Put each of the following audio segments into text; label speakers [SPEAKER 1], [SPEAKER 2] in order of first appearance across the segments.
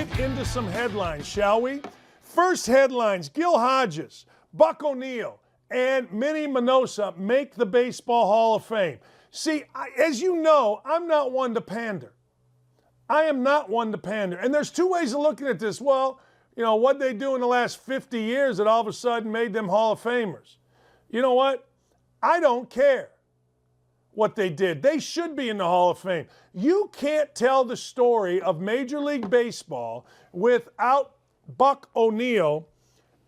[SPEAKER 1] get into some headlines, shall we? First headlines, Gil Hodges, Buck O'Neil, and Minnie Minoso make the Baseball Hall of Fame. See, as you know, I'm not one to pander. I am not one to pander. And there's two ways of looking at this. Well, you know, what they do in the last 50 years that all of a sudden made them Hall of Famers. You know what? I don't care what they did. They should be in the Hall of Fame. You can't tell the story of Major League Baseball without Buck O'Neil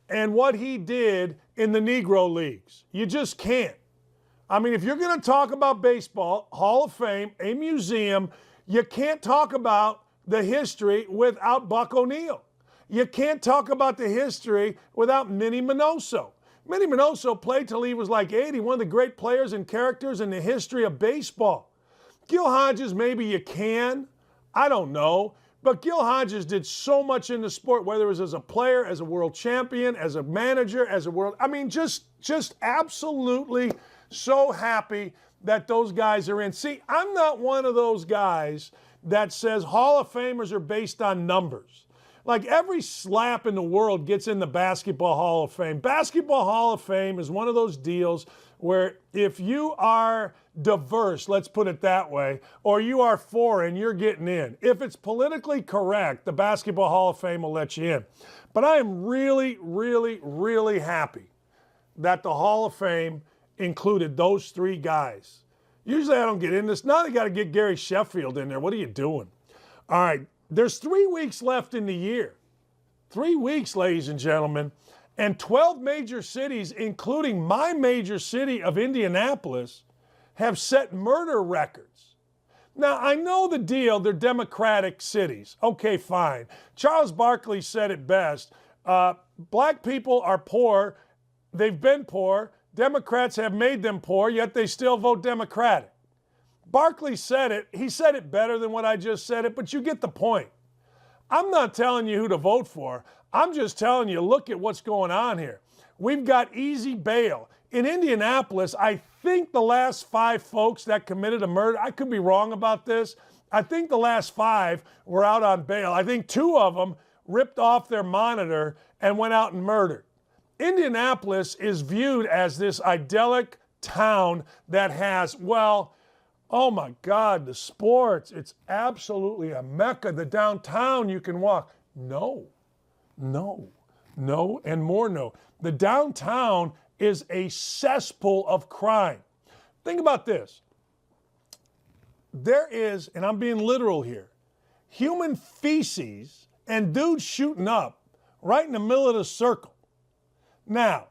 [SPEAKER 1] and what he did in the Negro Leagues. You just can't. I mean, if you're going to talk about baseball, Hall of Fame, a museum, you can't talk about the history without Buck O'Neil. You can't talk about the history without Minnie Minoso. Minnie Minoso played till he was like 80, one of the great players and characters in the history of baseball. Gil Hodges, maybe you can. I don't know. But Gil Hodges did so much in the sport, whether it was as a player, as a world champion, as a manager, as a world... I mean, just absolutely so happy that those guys are in. See, I'm not one of those guys that says Hall of Famers are based on numbers. Like every slap in the world gets in the Basketball Hall of Fame. Basketball Hall of Fame is one of those deals where if you are diverse, let's put it that way, or you are foreign, you're getting in. If it's politically correct, the Basketball Hall of Fame will let you in. But I am really, really, really happy that the Hall of Fame included those three guys. Usually I don't get in this. Now they got to get Gary Sheffield in there. What are you doing? All right. There's 3 weeks left in the year. 3 weeks, ladies and gentlemen, and 12 major cities, including my major city of Indianapolis, have set murder records. Now, I know the deal. They're democratic cities. Okay, fine. Charles Barkley said it best. Black people are poor. They've been poor. Democrats have made them poor, yet they still vote Democratic. Barkley said it. He said it better than what I just said it, but you get the point. I'm not telling you who to vote for. I'm just telling you, look at what's going on here. We've got easy bail. In Indianapolis, I think the last 5 folks that committed a murder, I could be wrong about this, I think the last 5 were out on bail. I think 2 of them ripped off their monitor and went out and murdered. Indianapolis is viewed as this idyllic town that has, well, oh my God, the sports, it's absolutely a mecca. The downtown you can walk. No, and more no. The downtown is a cesspool of crime. Think about this. There is, and I'm being literal here, human feces and dudes shooting up right in the middle of the circle. Now,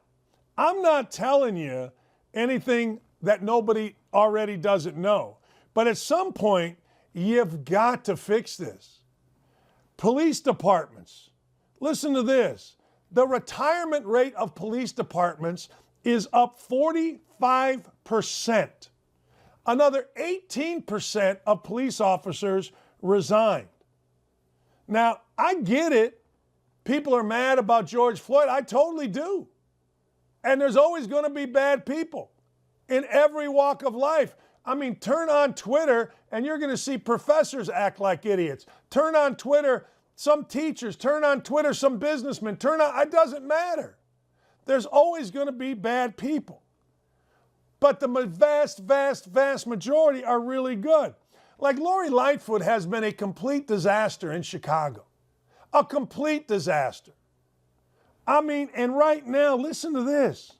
[SPEAKER 1] I'm not telling you anything that nobody already doesn't know. But at some point, you've got to fix this. Police departments. Listen to this. The retirement rate of police departments is up 45%. Another 18% of police officers resigned. Now, I get it. People are mad about George Floyd. I totally do. And there's always going to be bad people in every walk of life. I mean, turn on Twitter and you're going to see professors act like idiots. Turn on Twitter, some teachers. Turn on Twitter, some businessmen. It doesn't matter. There's always going to be bad people. But the vast majority are really good. Like Lori Lightfoot has been a complete disaster in Chicago. A complete disaster. I mean, and right now, listen to this.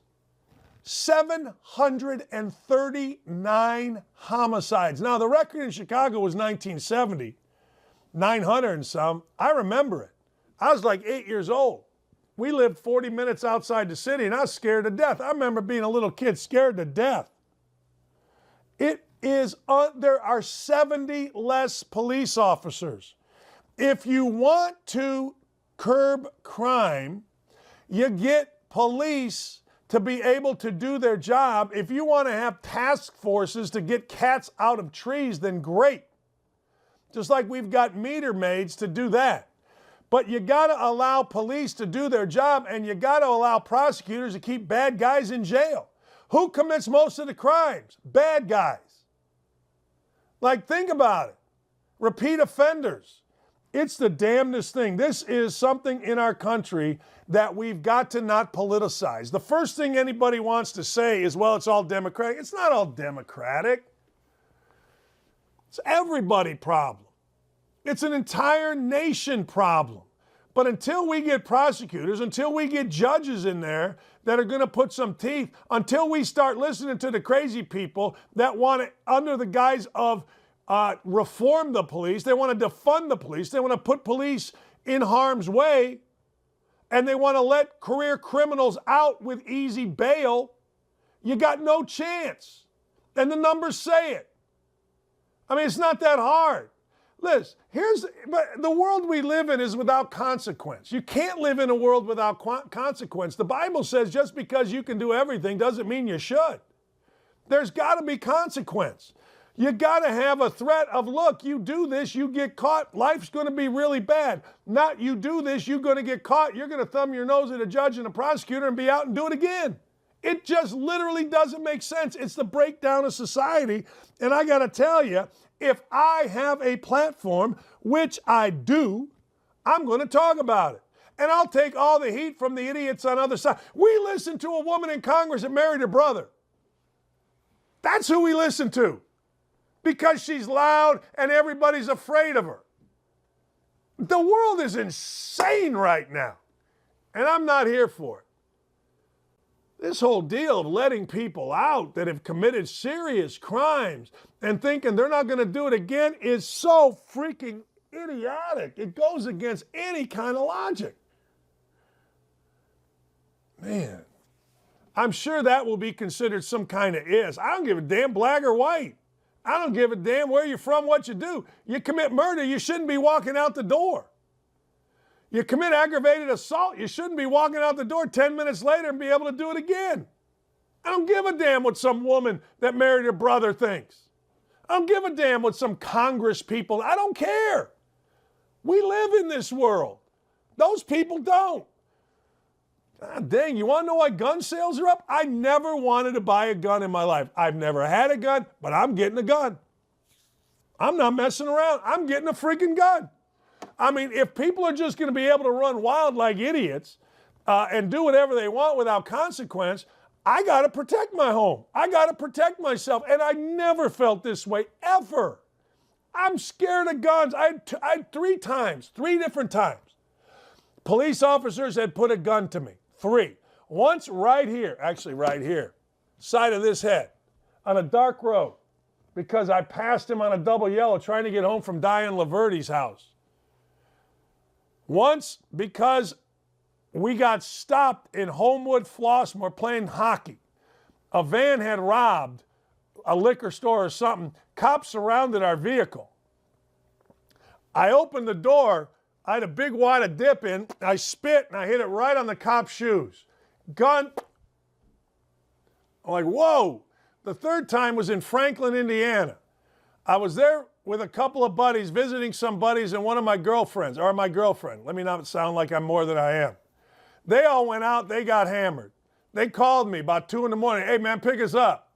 [SPEAKER 1] 739 homicides. Now, the record in Chicago was 1970, 900 and some. I remember it. I was like 8 years old. We lived 40 minutes outside the city, and I was scared to death. I remember being a little kid scared to death. It is, there are 70 less police officers. If you want to curb crime, you get police to be able to do their job. If you want to have task forces to get cats out of trees, then great. Just like we've got meter maids to do that. But you got to allow police to do their job, and you got to allow prosecutors to keep bad guys in jail. Who commits most of the crimes? Bad guys. Like, think about it. Repeat offenders. It's the damnedest thing. This is something in our country that we've got to not politicize. The first thing anybody wants to say is, well, it's all Democratic. It's not all Democratic. It's everybody problem. It's an entire nation problem. But until we get prosecutors, until we get judges in there that are going to put some teeth, until we start listening to the crazy people that want to, under the guise of reform the police, they want to defund the police, they want to put police in harm's way, and they want to let career criminals out with easy bail, you got no chance. And the numbers say it. I mean, it's not that hard. Listen, but the world we live in is without consequence. You can't live in a world without consequence. The Bible says just because you can do everything doesn't mean you should. There's got to be consequence. You got to have a threat of, look, you do this, you get caught, life's going to be really bad. Not you do this, you're going to get caught, you're going to thumb your nose at a judge and a prosecutor and be out and do it again. It just literally doesn't make sense. It's the breakdown of society. And I got to tell you, if I have a platform, which I do, I'm going to talk about it. And I'll take all the heat from the idiots on the other side. We listened to a woman in Congress that married her brother. That's who we listen to. Because she's loud and everybody's afraid of her. The world is insane right now. And I'm not here for it. This whole deal of letting people out that have committed serious crimes and thinking they're not going to do it again is so freaking idiotic. It goes against any kind of logic. Man, I'm sure that will be considered some kind of is. I don't give a damn black or white. I don't give a damn where you're from, what you do. You commit murder, you shouldn't be walking out the door. You commit aggravated assault, you shouldn't be walking out the door 10 minutes later and be able to do it again. I don't give a damn what some woman that married her brother thinks. I don't give a damn what some Congress people, I don't care. We live in this world. Those people don't. Ah, dang, you want to know why gun sales are up? I never wanted to buy a gun in my life. I've never had a gun, but I'm getting a gun. I'm not messing around. I'm getting a freaking gun. I mean, if people are just going to be able to run wild like idiots and do whatever they want without consequence, I got to protect my home. I got to protect myself. And I never felt this way, ever. I'm scared of guns. I had 3 different times. Police officers had put a gun to me. 3. Once right here, actually right here, side of this head, on a dark road, because I passed him on a double yellow trying to get home from Diane Laverty's house. Once because we got stopped in Homewood, Flossmoor playing hockey. A van had robbed a liquor store or something. Cops surrounded our vehicle. I opened the door. I had a big wad of dip in. I spit and I hit it right on the cop's shoes. Gun. I'm like, whoa. The 3rd time was in Franklin, Indiana. I was there with a couple of buddies, visiting some buddies and one of my girlfriends, or my girlfriend. Let me not sound like I'm more than I am. They all went out, they got hammered. They called me about 2 in the morning. Hey man, pick us up.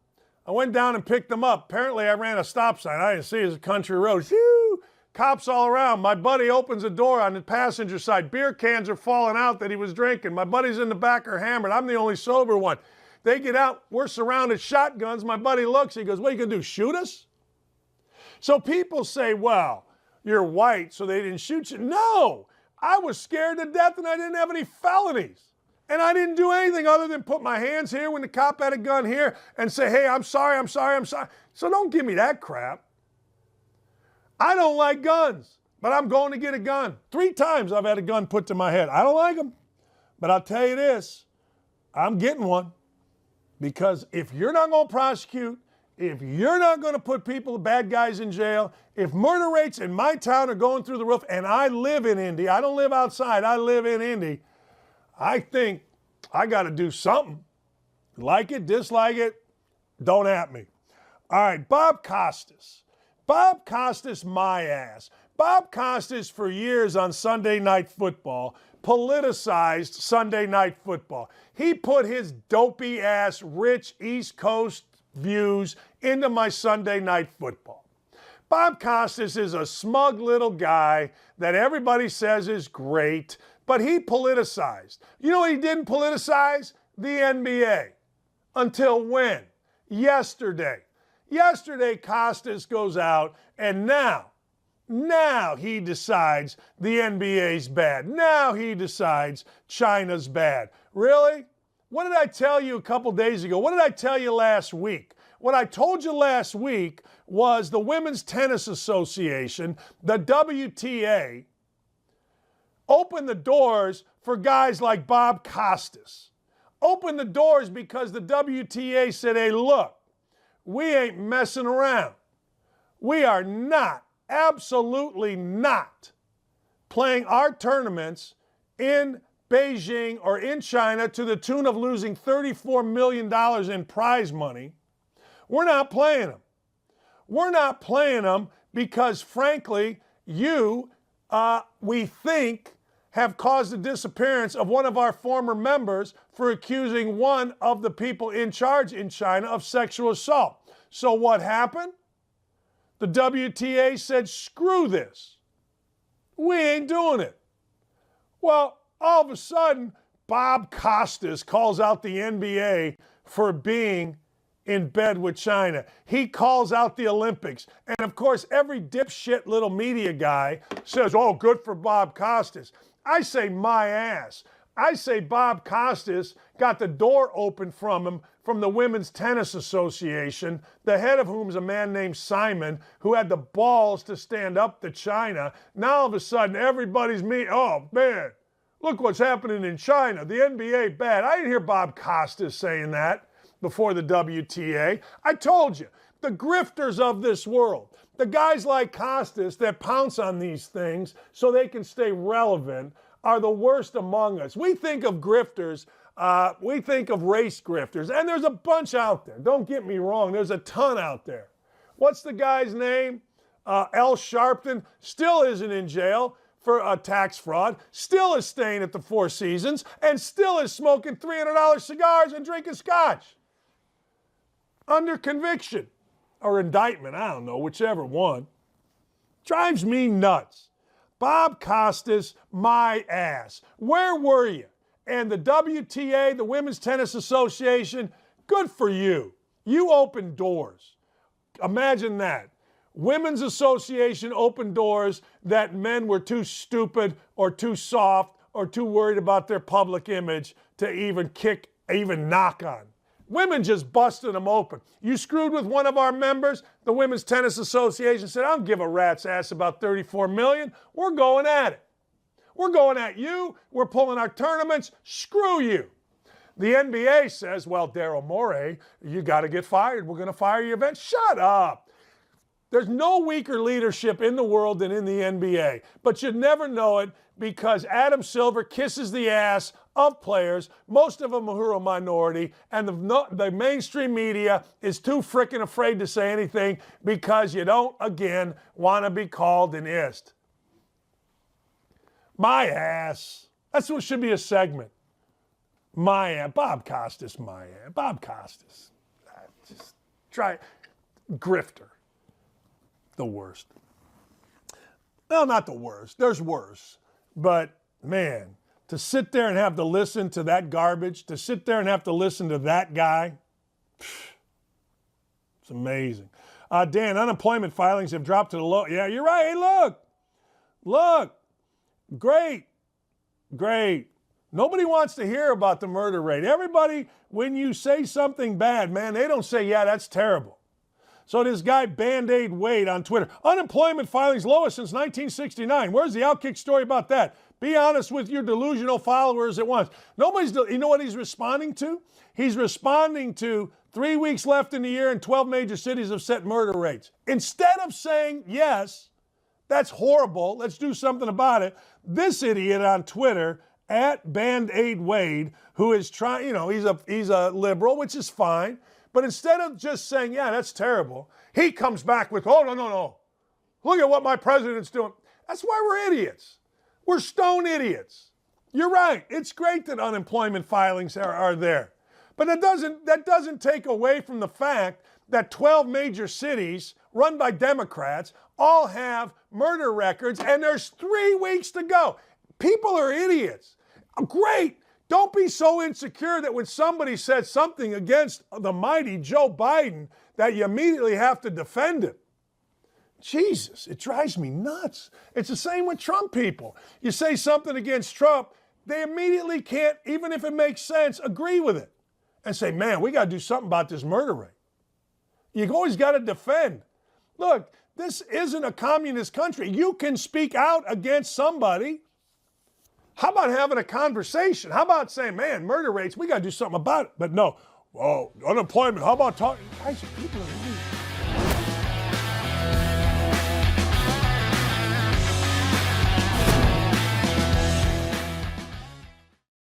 [SPEAKER 1] I went down and picked them up. Apparently I ran a stop sign. I didn't see it. It was a country road. Phew! Cops all around. My buddy opens the door on the passenger side. Beer cans are falling out that he was drinking. My buddies in the back are hammered. I'm the only sober one. They get out. We're surrounded, shotguns. My buddy looks. He goes, what are you going to do, shoot us? So people say, well, you're white, so they didn't shoot you. No, I was scared to death and I didn't have any felonies. And I didn't do anything other than put my hands here when the cop had a gun here and say, hey, I'm sorry, I'm sorry, I'm sorry. So don't give me that crap. I don't like guns, but I'm going to get a gun. 3 times I've had a gun put to my head. I don't like them, but I'll tell you this, I'm getting one. Because if you're not going to prosecute, if you're not going to put people, bad guys in jail, if murder rates in my town are going through the roof, and I live in Indy, I don't live outside, I live in Indy, I think I got to do something. Like it, dislike it, don't at me. All right, Bob Costas. Bob Costas, my ass. Bob Costas, for years on Sunday Night Football, politicized Sunday Night Football. He put his dopey ass, rich East Coast views into my Sunday Night Football. Bob Costas is a smug little guy that everybody says is great, but he politicized. You know what he didn't politicize? The NBA. Until when? Yesterday. Yesterday, Costas goes out, and now he decides the NBA's bad. Now he decides China's bad. Really? What did I tell you a couple days ago? What did I tell you last week? What I told you last week was the Women's Tennis Association, the WTA, opened the doors for guys like Bob Costas. Opened the doors because the WTA said, hey, look, we ain't messing around. We are not, absolutely not, playing our tournaments in Beijing or in China to the tune of losing $34 million in prize money. We're not playing them. We're not playing them because, frankly, you, we think, have caused the disappearance of one of our former members for accusing one of the people in charge in China of sexual assault. So what happened? The WTA said, screw this. We ain't doing it. Well, all of a sudden, Bob Costas calls out the NBA for being in bed with China. He calls out the Olympics. And of course, every dipshit little media guy says, oh, good for Bob Costas. I say my ass. I say Bob Costas got the door open from him from the Women's Tennis Association, the head of whom is a man named Simon, who had the balls to stand up to China. Now all of a sudden, everybody's oh man, look what's happening in China. The NBA bad. I didn't hear Bob Costas saying that before the WTA. I told you, the grifters of this world, the guys like Costas that pounce on these things so they can stay relevant, are the worst among us. We think of grifters, we think of race grifters, and there's a bunch out there. Don't get me wrong, there's a ton out there. What's the guy's name? L. Sharpton still isn't in jail for tax fraud, still is staying at the Four Seasons, and still is smoking $300 cigars and drinking scotch. Under conviction or indictment, I don't know, whichever one. Drives me nuts. Bob Costas, my ass. Where were you? And the WTA, the Women's Tennis Association, good for you. You opened doors. Imagine that. Women's Association opened doors that men were too stupid or too soft or too worried about their public image to even knock on. Women just busted them open. You screwed with one of our members, the Women's Tennis Association said, I don't give a rat's ass about $34 million. We're going at it. We're going at you. We're pulling our tournaments. Screw you. The NBA says, well, Daryl Morey, you got to get fired. We're going to fire your event. Shut up. There's no weaker leadership in the world than in the NBA. But you'd never know it because Adam Silver kisses the ass of players, most of them who are a minority, and the mainstream media is too frickin' afraid to say anything because you don't, again, want to be called an ist. My ass. That's what should be a segment. My ass. Bob Costas, my ass. Bob Costas. Just try. Grifter. The worst. Well, not the worst. There's worse. But, man, to sit there and have to listen to that garbage, to sit there and have to listen to that guy, it's amazing. Dan, unemployment filings have dropped to the low. Yeah, you're right. Hey, look. Great. Nobody wants to hear about the murder rate. Everybody, when you say something bad, man, they don't say, yeah, that's terrible. So this guy Band-Aid Wade on Twitter, unemployment filings lowest since 1969. Where's the Outkick story about that? Be honest with your delusional followers at once. You know what he's responding to? He's responding to 3 weeks left in the year and 12 major cities have set murder rates. Instead of saying, yes, that's horrible, let's do something about it, this idiot on Twitter, at Band-Aid Wade, who is trying, he's a liberal, which is fine, but instead of just saying, yeah, that's terrible, he comes back with, oh, no. Look at what my president's doing. That's why we're idiots. We're stone idiots. You're right. It's great that unemployment filings are there. But that doesn't take away from the fact that 12 major cities run by Democrats all have murder records, and there's 3 weeks to go. People are idiots. Great. Don't be so insecure that when somebody says something against the mighty Joe Biden that you immediately have to defend him. Jesus, it drives me nuts. It's the same with Trump people. You say something against Trump, they immediately can't, even if it makes sense, agree with it and say, man, we got to do something about this murder rate. You always got to defend. Look, this isn't a communist country. You can speak out against somebody. How about having a conversation? How about saying, man, murder rates, we got to do something about it. But no, unemployment, how about talking? Guys, people are